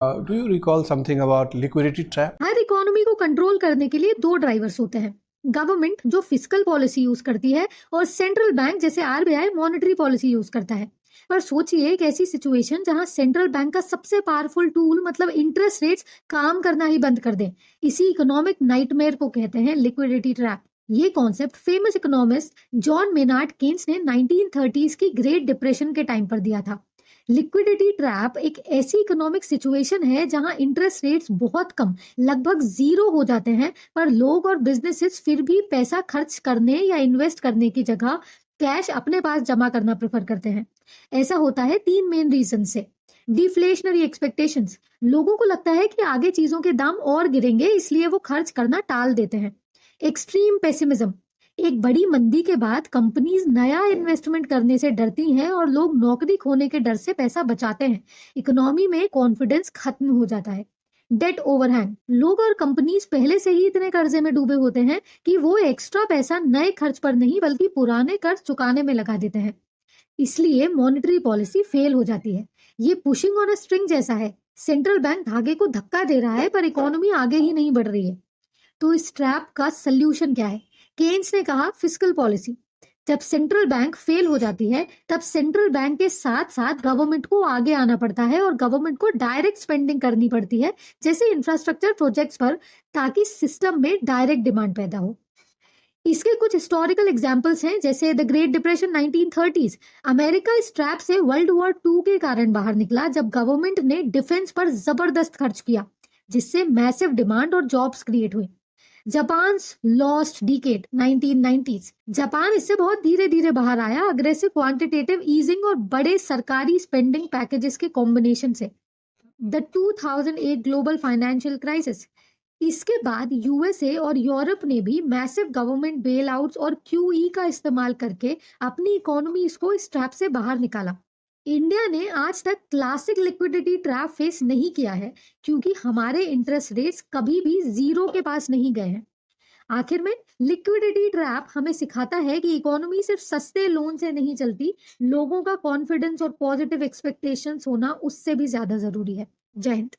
Do you recall something about liquidity trap? Her economy को control करने के लिए दो ड्राइवर्स होते हैं, गवर्नमेंट जो फिस्कल पॉलिसी यूज करती है और सेंट्रल बैंक जैसे आरबीआई मॉनेटरी पॉलिसी यूज करता है। पर सोचिए एक ऐसी सिचुएशन जहां सेंट्रल बैंक का सबसे पावरफुल टूल मतलब इंटरेस्ट रेट्स काम करना ही बंद कर दे। इसी इकोनॉमिक नाइटमेयर को कहते हैं लिक्विडिटी ट्रैप। ये concept famous economist John Maynard Keynes ने 1930s की ग्रेट डिप्रेशन के टाइम पर दिया था। लिक्विडिटी ट्रैप एक ऐसी इकोनॉमिक सिचुएशन है जहां इंटरेस्ट रेट्स बहुत कम लगभग जीरो हो जाते हैं, पर लोग और बिजनेसेस फिर भी पैसा खर्च करने या इन्वेस्ट करने की जगह कैश अपने पास जमा करना प्रेफर करते हैं। ऐसा होता है तीन मेन रीजन से। डिफ्लेशनरी एक्सपेक्टेशंस, लोगों को लगता है कि आगे चीजों के दाम और गिरेंगे इसलिए वो खर्च करना टाल देते हैं। एक्सट्रीम पेसिमिज्म, एक बड़ी मंदी के बाद कंपनीज नया इन्वेस्टमेंट करने से डरती हैं और लोग नौकरी खोने के डर से पैसा बचाते हैं। इकोनॉमी में कॉन्फिडेंस खत्म हो जाता है। डेट ओवरहैंग, लोग और कंपनीज पहले से ही इतने कर्जे में डूबे होते हैं कि वो एक्स्ट्रा पैसा नए खर्च पर नहीं बल्कि पुराने कर्ज चुकाने में लगा देते हैं। इसलिए मॉनेटरी पॉलिसी फेल हो जाती है। ये पुशिंग ऑन अ स्ट्रिंग जैसा है, सेंट्रल बैंक धागे को धक्का दे रहा है पर इकोनॉमी आगे ही नहीं बढ़ रही है। तो इस ट्रैप का सल्यूशन क्या है? केन्स ने कहा फिस्कल पॉलिसी। जब सेंट्रल बैंक फेल हो जाती है तब सेंट्रल बैंक के साथ साथ गवर्नमेंट को आगे आना पड़ता है और गवर्नमेंट को डायरेक्ट स्पेंडिंग करनी पड़ती है जैसे इंफ्रास्ट्रक्चर प्रोजेक्ट्स पर, ताकि सिस्टम में डायरेक्ट डिमांड पैदा हो। इसके कुछ हिस्टोरिकल एग्जांपल्स हैं जैसे the great depression 1930s। America इस ट्रैप से वर्ल्ड वॉर 2 के कारण बाहर निकला जब गवर्नमेंट ने डिफेंस पर जबरदस्त खर्च किया, जिससे मैसिव डिमांड और जॉब्स क्रिएट हुए। Japan lost decade 1990s, Japan इससे बहुत धीरे धीरे बाहर आया अग्रेसिव क्वांटिटेटिव ईजिंग और बड़े सरकारी स्पेंडिंग पैकेजेस के कॉम्बिनेशन से। द 2008 ग्लोबल फाइनेंशियल क्राइसिस, इसके बाद यूएसए और यूरोप ने भी मैसिव गवर्नमेंट बेल आउट्स और क्यूई का इस्तेमाल करके अपनी इकोनॉमी को इस ट्रैप से बाहर निकाला। इंडिया ने आज तक क्लासिक लिक्विडिटी ट्रैप फेस नहीं किया है क्योंकि हमारे इंटरेस्ट रेट्स कभी भी जीरो के पास नहीं गए हैं। आखिर में लिक्विडिटी ट्रैप हमें सिखाता है कि इकोनॉमी सिर्फ सस्ते लोन से नहीं चलती, लोगों का कॉन्फिडेंस और पॉजिटिव एक्सपेक्टेशंस होना उससे भी ज्यादा जरूरी है। जय हिंद।